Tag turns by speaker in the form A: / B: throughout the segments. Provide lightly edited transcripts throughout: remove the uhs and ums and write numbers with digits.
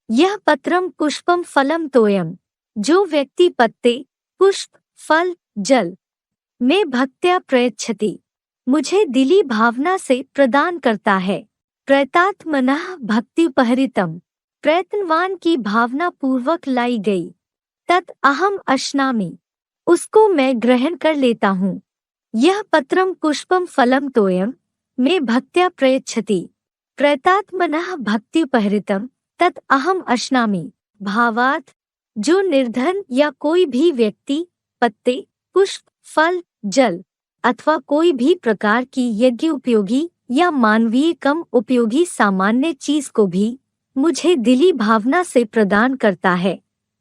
A: यह पत्रम पुष्पम फलम तोयम। जो व्यक्ति पत्ते, पुष्प, फल, जल में भक्त्या प्रयच्छति, मुझे दिली भावना से प्रदान करता है। प्रयतात्मनः भक्तिपहरितम, प्रयत्नवान की भावना पूर्वक लाई गई। तत् अहम अश्नामि, उसको मैं ग्रहण कर लेता हूँ। यह पत्रम पुष्पम फलम तोयम में भक्त्या प्रयच्छति, प्रयतात्मनः भक्तिपहरितम तत् अहम अश्नामि। भावार्थ, जो निर्धन या कोई भी व्यक्ति पत्ते, पुष्प, फल, जल अथवा कोई भी प्रकार की यज्ञ उपयोगी या मानवीय कम उपयोगी सामान्य चीज को भी मुझे दिली भावना से प्रदान करता है,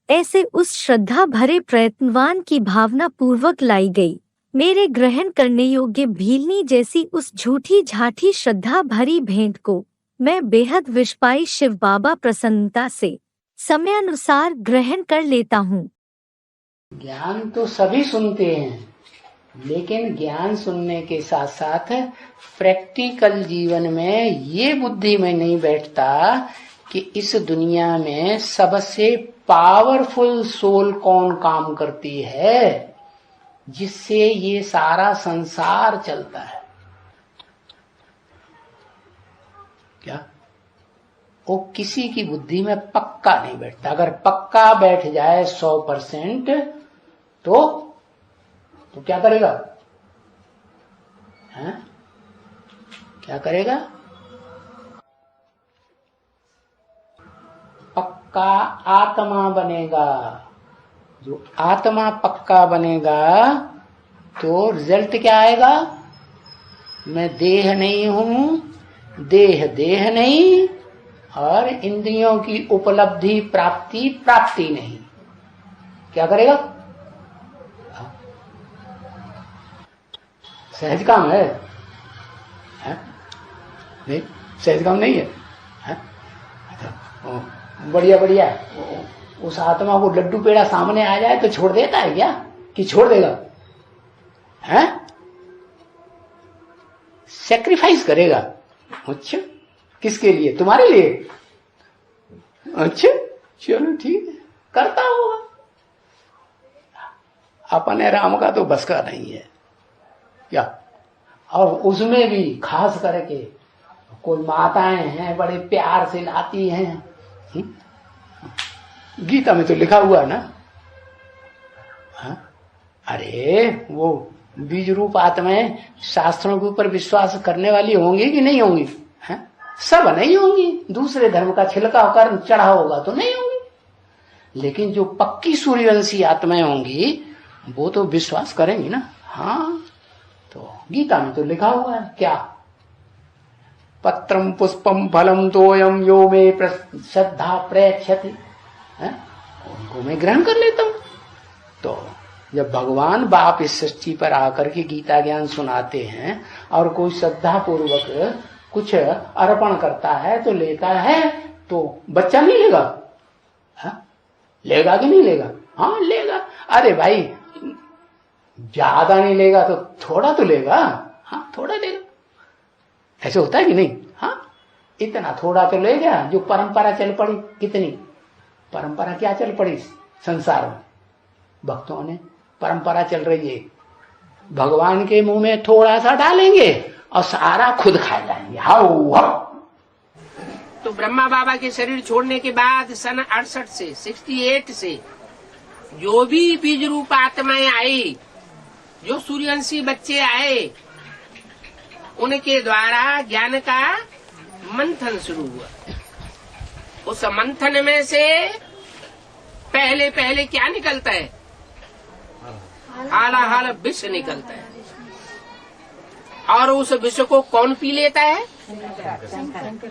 A: ऐसे उस श्रद्धा भरे प्रयत्नवान की भावना पूर्वक लाई गई मेरे ग्रहण करने योग्य भीलनी जैसी उस झूठी झाठी श्रद्धा भरी भेंट को मैं बेहद विश्वाई शिव बाबा प्रसन्नता से समयानुसार ग्रहण कर लेता हूँ।
B: ज्ञान तो सभी सुनते हैं, लेकिन ज्ञान सुनने के साथ साथ प्रैक्टिकल जीवन में ये बुद्धि में नहीं बैठता कि इस दुनिया में सबसे पावरफुल सोल कौन काम करती है, जिससे ये सारा संसार चलता है। क्या वो किसी की बुद्धि में पक्का नहीं बैठता। अगर पक्का बैठ जाए 100% तो क्या करेगा? हैं? क्या करेगा? पक्का आत्मा बनेगा। जो आत्मा पक्का बनेगा तो रिजल्ट क्या आएगा? मैं देह नहीं हूं, देह नहीं, और इंद्रियों की उपलब्धि प्राप्ति नहीं। क्या करेगा? सहज काम है? नहीं, सहज काम नहीं है? बढ़िया उस आत्मा को लड्डू पेड़ा सामने आ जाए तो छोड़ देता है क्या? कि छोड़ देगा? हैं? सैक्रिफाइस करेगा। अच्छा, किसके लिए? तुम्हारे लिए? अच्छा, चलो ठीक है, करता होगा। अपने राम का तो बस का नहीं है क्या? और उसमें भी खास करके कोई माताएं हैं बड़े प्यार से लाती हैं। गीता में तो लिखा हुआ ना, अरे वो बीज रूप आत्माएं शास्त्रों के ऊपर विश्वास करने वाली होंगी कि नहीं होंगी? सब नहीं होंगी। दूसरे धर्म का छिलका होकर चढ़ा होगा तो नहीं होंगी, लेकिन जो पक्की सूर्यवंशी आत्माएं होंगी वो तो विश्वास करेंगी ना। हाँ, तो गीता में तो लिखा हुआ है क्या? पत्रम पुष्पम फलम तोयम यो मे श्रद्धा प्रयच्छति, उनको मैं ग्रहण कर लेता हूं। तो जब भगवान बाप इस सृष्टि पर आकर के गीता ज्ञान सुनाते हैं और कोई श्रद्धा पूर्वक कुछ अर्पण करता है तो लेता है, तो बच्चा नहीं लेगा? लेगा कि नहीं लेगा? हाँ लेगा। अरे भाई, ज्यादा नहीं लेगा तो थोड़ा तो लेगा। हाँ, थोड़ा लेगा। ऐसे होता है कि नहीं? हाँ, इतना थोड़ा तो ले गया। जो परंपरा चल पड़ी, कितनी परंपरा क्या चल पड़ी संसार में? भक्तों ने परंपरा चल रही है, भगवान के मुंह में थोड़ा सा डालेंगे और सारा खुद खा जाएंगे। How how.
C: तो ब्रह्मा बाबा के शरीर छोड़ने के बाद सन 68 से 68 से जो भी बीज रूप आत्माएं आई, जो सूर्यवंशी बच्चे आए, उनके द्वारा ज्ञान का मंथन शुरू हुआ। उस मंथन में से पहले क्या निकलता है? हाल विष निकलता है। और उस विष को कौन पी लेता है?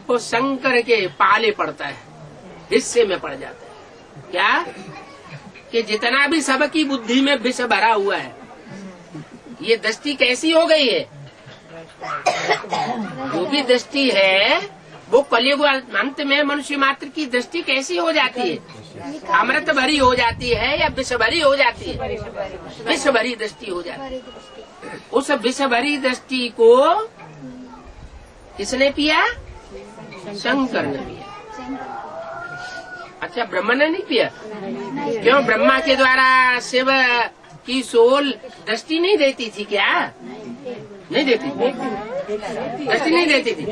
C: वो शंकर के पाले पड़ता है, हिस्से में पड़ जाता है। क्या कि जितना भी सबकी बुद्धि में विष भरा हुआ है, ये दृष्टि कैसी हो गई है? जो भी दृष्टि है वो कलयुग अंत में मनुष्य मात्र की दृष्टि कैसी हो जाती है? अमृत भरी हो जाती है या विष भरी हो जाती है? विष भरी दृष्टि हो जाती है। उस विष भरी दृष्टि को किसने पिया? शंकर ने पिया। अच्छा, ब्रह्मा ने नहीं पिया? क्यों, ब्रह्मा के द्वारा शिव की सोल दृष्टि नहीं देती थी क्या? नहीं देती थी, दृष्टि नहीं देती थी।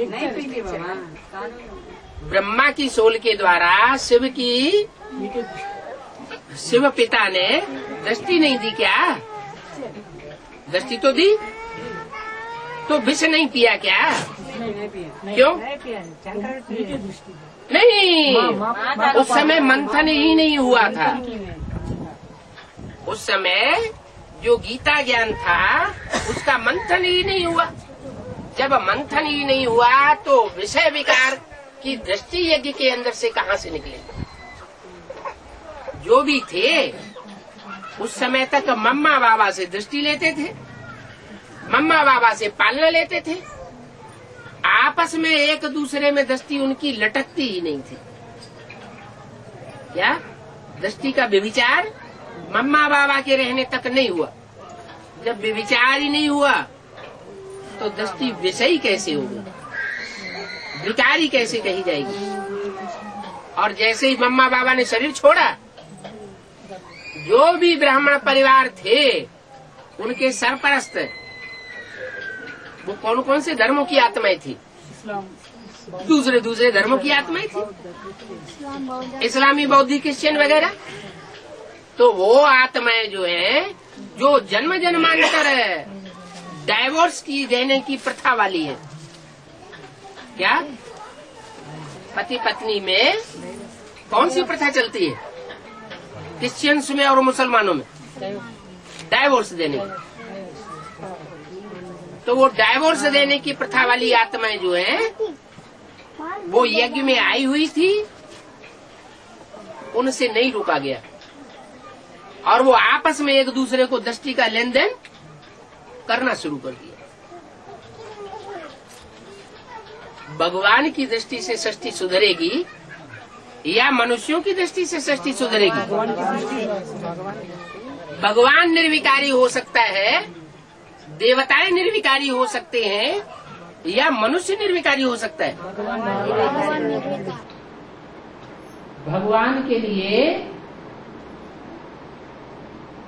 C: ब्रह्मा की सोल के द्वारा शिव पिता ने दृष्टि नहीं दी क्या? दृष्टि तो दी, तो विष नहीं पिया क्या? क्यों नहीं? उस समय मंथन ही नहीं हुआ था। उस समय जो गीता ज्ञान था उसका मंथन ही नहीं हुआ। जब मंथन ही नहीं हुआ तो विषय विकार की दृष्टि यज्ञ के अंदर से कहां से निकले? जो भी थे उस समय तक मम्मा बाबा से दृष्टि लेते थे, मम्मा बाबा से पालना लेते थे। आपस में एक दूसरे में दृष्टि उनकी लटकती ही नहीं थी। क्या दृष्टि का व्यभिचार मम्मा बाबा के रहने तक नहीं हुआ? जब व्यभिचार ही नहीं हुआ तो दृष्टि विषयी कैसे होगी, विकारी कैसे कही जाएगी? और जैसे ही मम्मा बाबा ने शरीर छोड़ा, जो भी ब्राह्मण परिवार थे उनके सरपरस्त वो कौन कौन से धर्मों की आत्माएं थी? दूसरे धर्मों की आत्माएं थी, इस्लामी, बौद्धिक, क्रिश्चियन वगैरह। तो वो आत्माएं जो हैं, जो जन्म जन्मांतर डाइवोर्स की देने की प्रथा वाली है। क्या पति पत्नी में कौन सी प्रथा चलती है? क्रिश्चियंस में और मुसलमानों में डाइवोर्स देने की। तो वो डाइवोर्स देने की प्रथा वाली आत्माएं जो है वो यज्ञ में आई हुई थी, उनसे नहीं रोका गया और वो आपस में एक दूसरे को दृष्टि का लेन देन करना शुरू कर दिया। भगवान की दृष्टि से सृष्टि सुधरेगी या मनुष्यों की दृष्टि से सृष्टि सुधरेगी? भगवान निर्विकारी हो सकता है, देवताएं निर्विकारी हो सकते हैं, या मनुष्य निर्विकारी हो सकता है? भगवान के लिए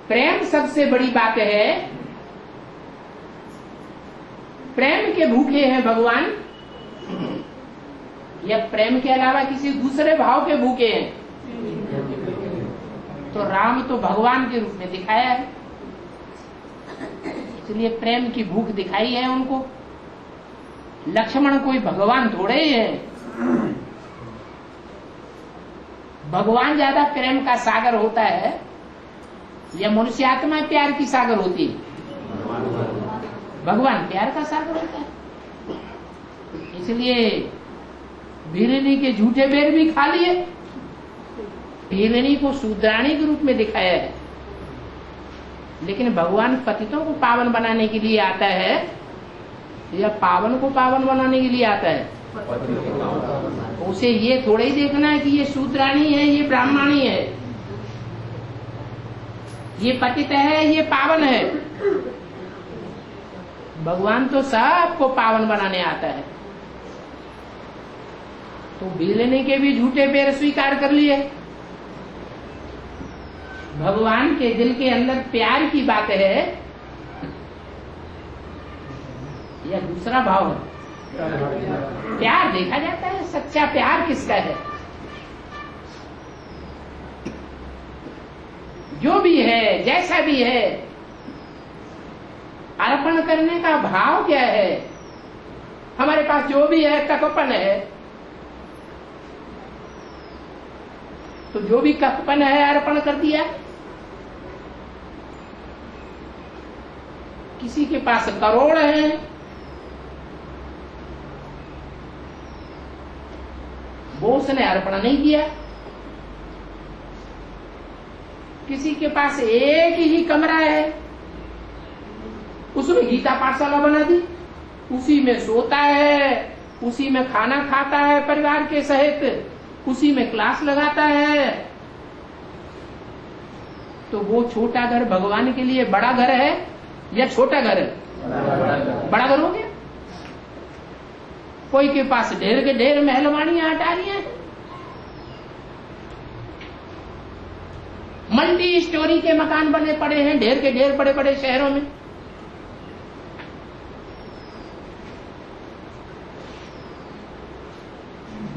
C: प्रेम सबसे बड़ी बात है। प्रेम के भूखे हैं भगवान, या प्रेम के अलावा किसी दूसरे भाव के भूखे हैं? तो राम तो भगवान के रूप में दिखाया है, इसलिए प्रेम की भूख दिखाई है उनको। लक्ष्मण कोई भगवान थोड़े ही है। भगवान ज्यादा प्रेम का सागर होता है या मनुष्य आत्मा प्यार की सागर होती है? भगवान प्यार का सागर होता है। इसलिए भीलनी के झूठे बेर भी खा लिए। भीलनी को शूद्राणी के रूप में दिखाया है, लेकिन भगवान पतितों को पावन बनाने के लिए आता है या पावन को पावन बनाने के लिए आता है? उसे ये थोड़ा ही देखना है कि ये शूद्राणी है, ये ब्राह्मणी है, ये पतित है, ये पावन है। भगवान तो सबको पावन बनाने आता है। तो भीलनी के भी झूठे पैर स्वीकार कर लिए। भगवान के दिल के अंदर प्यार की बात है या दूसरा भाव है? प्यार देखा जाता है, सच्चा प्यार किसका है? जो भी है, जैसा भी है, अर्पण करने का भाव क्या है? हमारे पास जो भी है कपपन है, तो जो भी कपपन है अर्पण कर दिया। किसी के पास करोड़ है, वो उसने अर्पण नहीं किया। किसी के पास एक ही कमरा है, उसमें गीता पाठशाला बना दी, उसी में सोता है, उसी में खाना खाता है परिवार के सहित, उसी में क्लास लगाता है। तो वो छोटा घर भगवान के लिए बड़ा घर है या छोटा घर है? बड़ा घर हो गया। कोई के पास ढेर के ढेर महलवानियां अटारियां, मल्टी स्टोरी के मकान बने पड़े हैं, ढेर के ढेर बड़े बड़े शहरों में।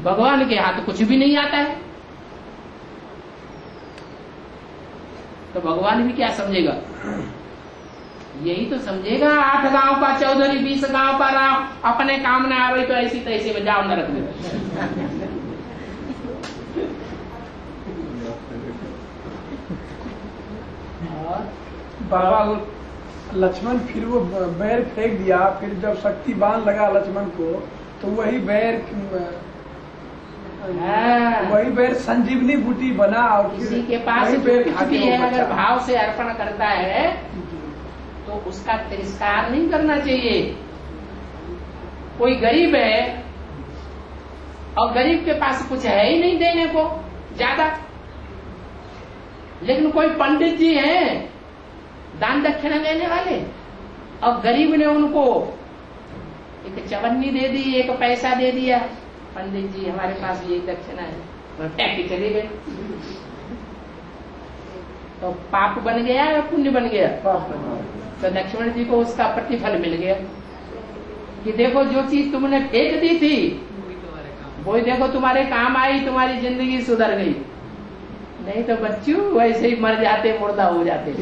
C: भगवान के हाथ कुछ भी नहीं आता है, तो भगवान भी क्या समझेगा? यही तो समझेगा 8 गांव का चौधरी 20 गांव का राम, अपने काम ना आवे तो ऐसी तैसी में जाओ नरक में।
D: बाबा लक्ष्मण फिर वो बैर फेंक दिया, फिर जब शक्ति बाण लगा लक्ष्मण को तो वही बैर संजीवनी बूटी बना और
C: किसी के पास जो कुछ भी है अगर भाव से अर्पण करता है तो उसका तिरस्कार नहीं करना चाहिए। कोई गरीब है और गरीब के पास कुछ है ही नहीं देने को ज्यादा, लेकिन कोई पंडित जी हैं दान दक्षिणा देने वाले, और गरीब ने उनको एक चवन्नी दे दी, एक पैसा दे दिया, पंडित जी हमारे पास ये दक्षिणा है, टैक के चले गए, तो पाप बन गया या पुण्य बन गया? तो लक्ष्मण जी को उसका प्रतिफल मिल गया कि देखो जो चीज तुमने फेंक दी थी वही देखो तुम्हारे काम आई, तुम्हारी जिंदगी सुधर गई, नहीं तो बच्चों वैसे ही मर जाते, मुर्दा हो जाते।